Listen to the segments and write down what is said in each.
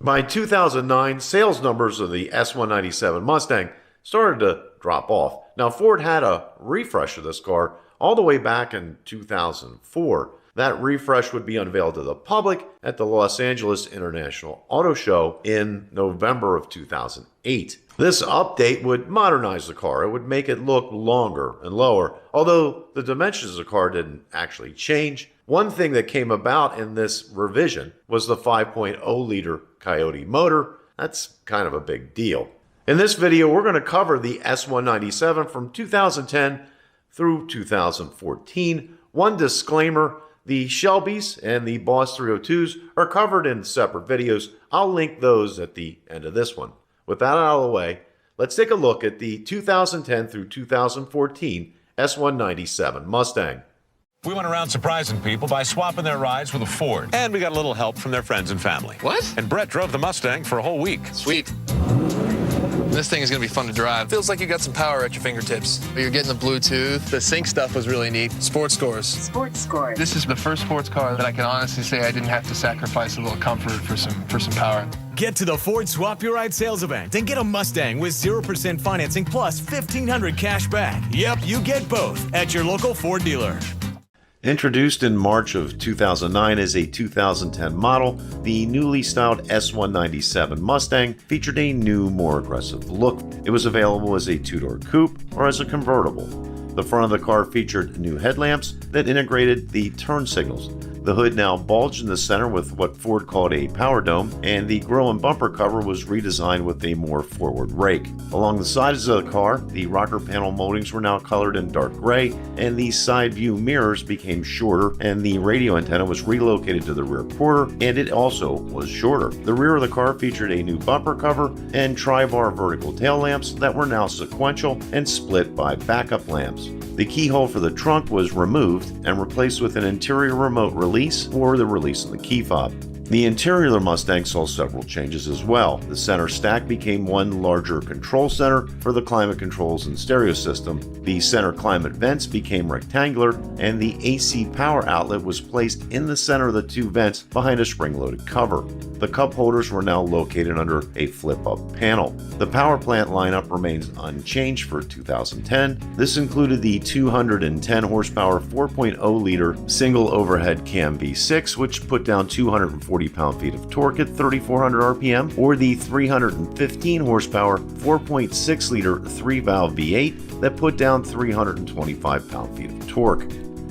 By 2009, sales numbers of the S197 Mustang started to drop off. Now, Ford had a refresh of this car all the way back in 2004. That refresh would be unveiled to the public at the Los Angeles International Auto Show in November of 2008. This update would modernize the car. It would make it look longer and lower, although the dimensions of the car didn't actually change. One thing that came about in this revision was the 5.0-liter Coyote motor. That's kind of a big deal. In this video, we're going to cover the S197 from 2010 through 2014. One disclaimer, the Shelbys and the Boss 302s are covered in separate videos. I'll link those at the end of this one. With that out of the way, let's take a look at the 2010 through 2014 S197 Mustang. We went around surprising people by swapping their rides with a Ford. And we got a little help from their friends and family. What? And Brett drove the Mustang for a whole week. Sweet. This thing is going to be fun to drive. Feels like you got some power at your fingertips. You're getting the Bluetooth. The sync stuff was really neat. Sports scores. Sports scores. This is the first sports car that I can honestly say I didn't have to sacrifice a little comfort for some power. Get to the Ford Swap Your Ride sales event and get a Mustang with 0% financing plus $1,500 cash back. Yep, you get both at your local Ford dealer. Introduced in March of 2009 as a 2010 model, the newly styled S197 Mustang featured a new, more aggressive look. It was available as a two-door coupe or as a convertible. The front of the car featured new headlamps that integrated the turn signals. The hood now bulged in the center with what Ford called a power dome, and the grille and bumper cover was redesigned with a more forward rake. Along the sides of the car, the rocker panel moldings were now colored in dark gray, and the side view mirrors became shorter, and the radio antenna was relocated to the rear quarter, and it also was shorter. The rear of the car featured a new bumper cover and tri-bar vertical tail lamps that were now sequential and split by backup lamps. The keyhole for the trunk was removed and replaced with an interior remote release or the release of the key fob. The interior of the Mustang saw several changes as well. The center stack became one larger control center for the climate controls and stereo system. The center climate vents became rectangular, and the AC power outlet was placed in the center of the two vents behind a spring-loaded cover. The cup holders were now located under a flip-up panel. The power plant lineup remains unchanged for 2010. This included the 210 horsepower 4.0-liter single overhead cam V6, which put down 240 pound-feet of torque at 3,400 RPM, or the 315 horsepower 4.6-liter 3-valve V8 that put down 325 pound-feet of torque.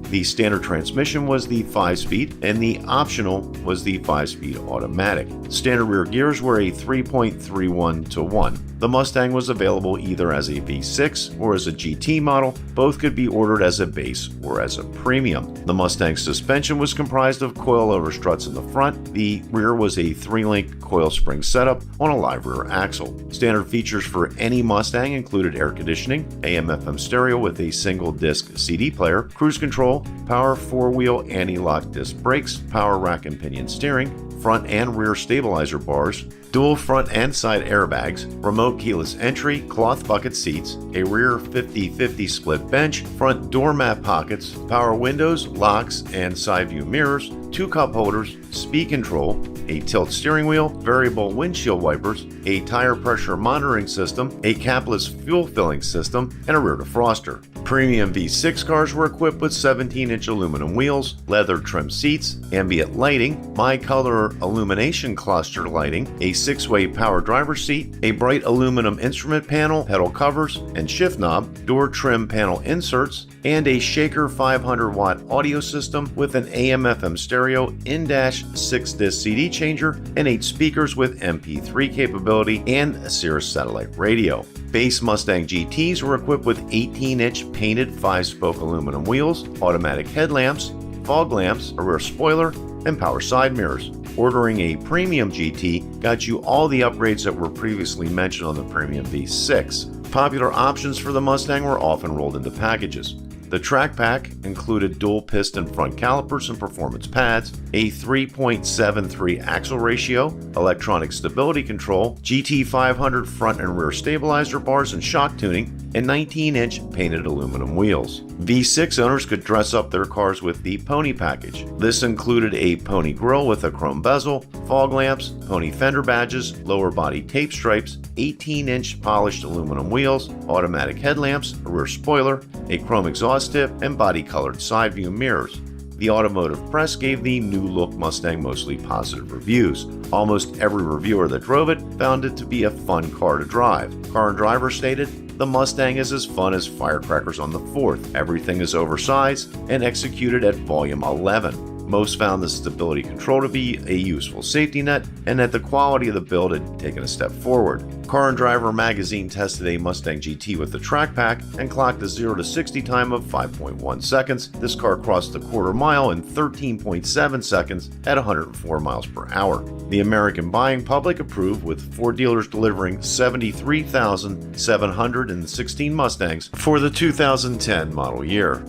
The standard transmission was the 5-speed, and the optional was the 5-speed automatic. Standard rear gears were a 3.31 to 1. The Mustang was available either as a V6 or as a GT model. Both could be ordered as a base or as a premium. The Mustang suspension was comprised of coilover struts in the front. The rear was a 3-link coil spring setup on a live rear axle. Standard features for any Mustang included air conditioning, AM/FM stereo with a single disc CD player, cruise control, power 4-wheel anti-lock disc brakes, power rack and pinion steering, front and rear stabilizer bars, dual front and side airbags, remote keyless entry, cloth bucket seats, a rear 50/50 split bench, front door mat pockets, power windows, locks, and side view mirrors, 2 cup holders, speed control, a tilt steering wheel, variable windshield wipers, a tire pressure monitoring system, a capless fuel filling system, and a rear defroster. Premium V6 cars were equipped with 17-inch aluminum wheels, leather trim seats, ambient lighting, bi-color illumination cluster lighting, a 6-way power driver's seat, a bright aluminum instrument panel, pedal covers and shift knob, door trim panel inserts, and a Shaker 500-watt audio system with an AM/FM stereo, in-dash 6-disc CD changer, and 8 speakers with MP3 capability and a Sirius satellite radio. Base Mustang GTs were equipped with 18-inch painted 5-spoke aluminum wheels, automatic headlamps, fog lamps, a rear spoiler, and power side mirrors. Ordering a premium GT got you all the upgrades that were previously mentioned on the premium V6. Popular options for the Mustang were often rolled into packages. The track pack included dual piston front calipers and performance pads, a 3.73 axle ratio, electronic stability control, GT500 front and rear stabilizer bars and shock tuning, and 19-inch painted aluminum wheels. V6 owners could dress up their cars with the Pony package. This included a Pony grille with a chrome bezel, fog lamps, Pony fender badges, lower body tape stripes, 18-inch polished aluminum wheels, automatic headlamps, a rear spoiler, a chrome exhaust tip, and body-colored side view mirrors. The automotive press gave the new-look Mustang mostly positive reviews. Almost every reviewer that drove it found it to be a fun car to drive. Car and Driver stated, "The Mustang is as fun as firecrackers on the 4th. Everything is oversized and executed at volume 11. Most found the stability control to be a useful safety net and that the quality of the build had taken a step forward." Car and Driver magazine tested a Mustang GT with the track pack and clocked a 0 to 60 time of 5.1 seconds. This car crossed the quarter mile in 13.7 seconds at 104 miles per hour. The American buying public approved, with Ford dealers delivering 73,716 Mustangs for the 2010 model year.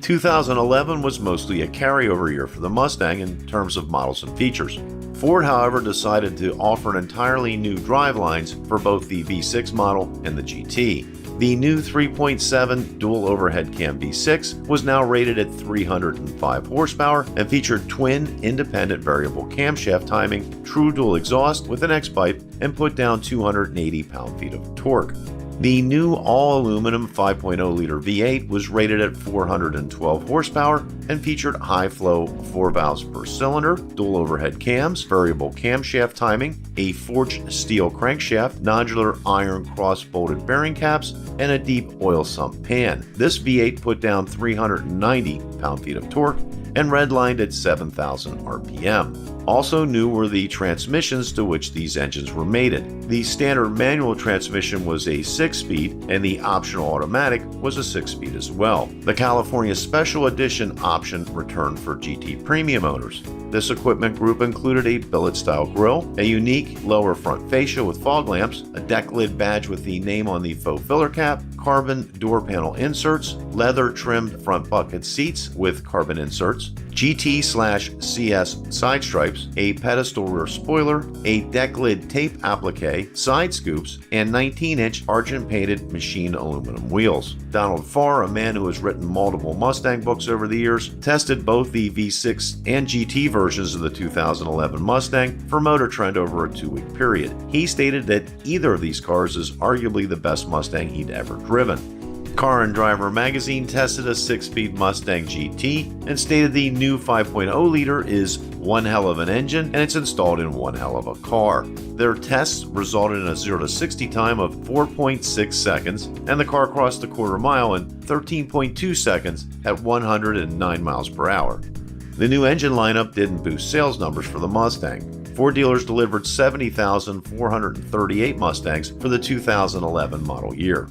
2011 was mostly a carryover year for the Mustang in terms of models and features. Ford, however, decided to offer an entirely new drivelines for both the V6 model and the GT. The new 3.7 dual overhead cam V6 was now rated at 305 horsepower and featured twin independent variable camshaft timing, true dual exhaust with an X-pipe, and put down 280 pound-feet of torque. The new all-aluminum 5.0-liter V8 was rated at 412 horsepower and featured high-flow 4 valves per cylinder, dual overhead cams, variable camshaft timing, a forged steel crankshaft, nodular iron cross-bolted bearing caps, and a deep oil sump pan. This V8 put down 390 pound-feet of torque and redlined at 7,000 RPM. Also new were the transmissions to which these engines were mated. The standard manual transmission was a 6-speed, and the optional automatic was a 6-speed as well. The California Special Edition option returned for GT Premium owners. This equipment group included a billet-style grille, a unique lower front fascia with fog lamps, a deck lid badge with the name on the faux filler cap, carbon door panel inserts, leather-trimmed front bucket seats with carbon inserts, GT/CS side stripes, a pedestal rear spoiler, a deck lid tape applique, side scoops, and 19-inch argent-painted machined aluminum wheels. Donald Farr, a man who has written multiple Mustang books over the years, tested both the V6 and GT versions of the 2011 Mustang for Motor Trend over a 2-week period. He stated that either of these cars is arguably the best Mustang he'd ever driven. Car and Driver magazine tested a 6-speed Mustang GT and stated the new 5.0-liter is one hell of an engine and it's installed in one hell of a car. Their tests resulted in a 0 to 60 time of 4.6 seconds, and the car crossed the quarter mile in 13.2 seconds at 109 miles per hour. The new engine lineup didn't boost sales numbers for the Mustang. Ford dealers delivered 70,438 Mustangs for the 2011 model year.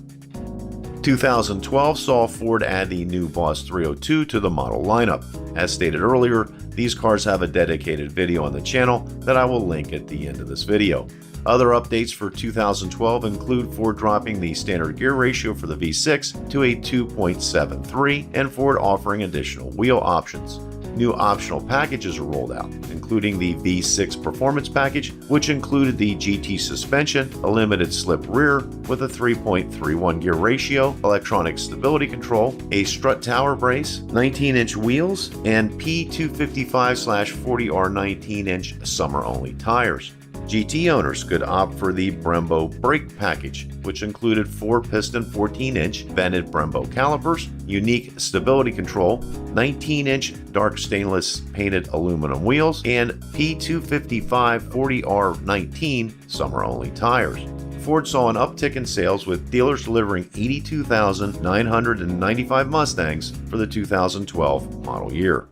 2012 saw Ford add the new Boss 302 to the model lineup. As stated earlier, these cars have a dedicated video on the channel that I will link at the end of this video. Other updates for 2012 include Ford dropping the standard gear ratio for the V6 to a 2.73 and Ford offering additional wheel options. New optional packages are rolled out, including the V6 Performance Package, which included the GT suspension, a limited slip rear with a 3.31 gear ratio, electronic stability control, a strut tower brace, 19-inch wheels, and P255/40R 19-inch summer-only tires. GT owners could opt for the Brembo brake package, which included 4-piston 14-inch vented Brembo calipers, unique stability control, 19-inch dark stainless painted aluminum wheels, and P255/40R 19 summer-only tires. Ford saw an uptick in sales, with dealers delivering 82,995 Mustangs for the 2012 model year.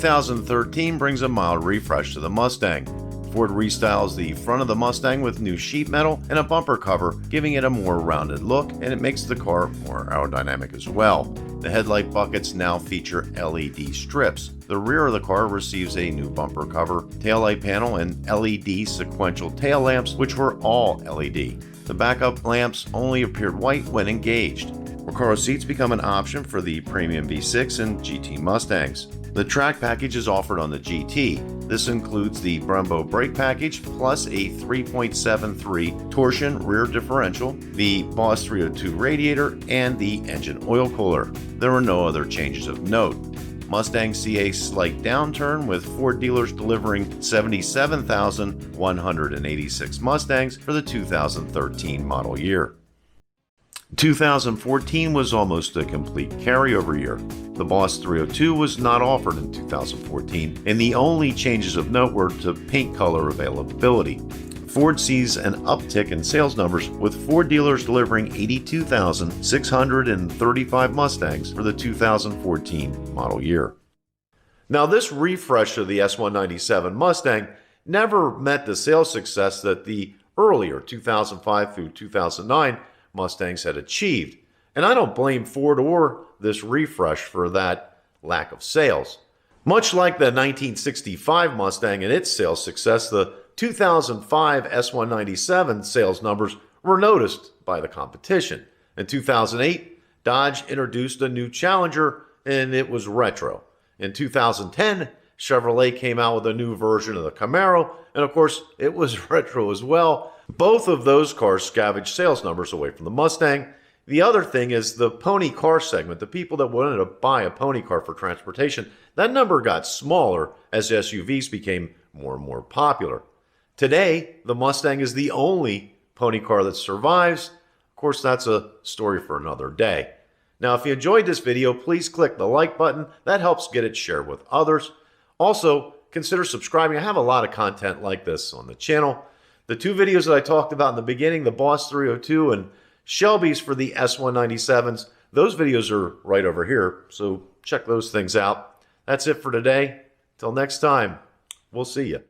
2013 brings a mild refresh to the Mustang. Ford restyles the front of the Mustang with new sheet metal and a bumper cover, giving it a more rounded look, and it makes the car more aerodynamic as well. The headlight buckets now feature LED strips. The rear of the car receives a new bumper cover, taillight panel, and LED sequential tail lamps, which were all LED. The backup lamps only appeared white when engaged. Recaro seats become an option for the premium V6 and GT Mustangs. The track package is offered on the GT. This includes the Brembo brake package plus a 3.73 torsion rear differential, the Boss 302 radiator, and the engine oil cooler. There are no other changes of note. Mustangs see a slight downturn, with Ford dealers delivering 77,186 Mustangs for the 2013 model year. 2014 was almost a complete carryover year. The Boss 302 was not offered in 2014, and the only changes of note were to paint color availability. Ford sees an uptick in sales numbers, with Ford dealers delivering 82,635 Mustangs for the 2014 model year. Now, this refresh of the S197 Mustang never met the sales success that the earlier 2005 through 2009 Mustangs had achieved, and I don't blame Ford or this refresh for that lack of sales. Much like the 1965 Mustang and its sales success, the 2005 S197 sales numbers were noticed by the competition. In 2008, Dodge introduced a new Challenger, and it was retro. In 2010, Chevrolet came out with a new version of the Camaro, and of course, it was retro as well. Both of those cars scavenged sales numbers away from the Mustang. The other thing is the pony car segment, the people that wanted to buy a pony car for transportation, that number got smaller as SUVs became more and more popular. Today, the Mustang is the only pony car that survives. Of course, that's a story for another day. Now, if you enjoyed this video, please click the like button. That helps get it shared with others. Also, consider subscribing. I have a lot of content like this on the channel. The two videos that I talked about in the beginning, the Boss 302 and Shelby's for the S197s, those videos are right over here, so check those things out. That's it for today. Till next time, we'll see you.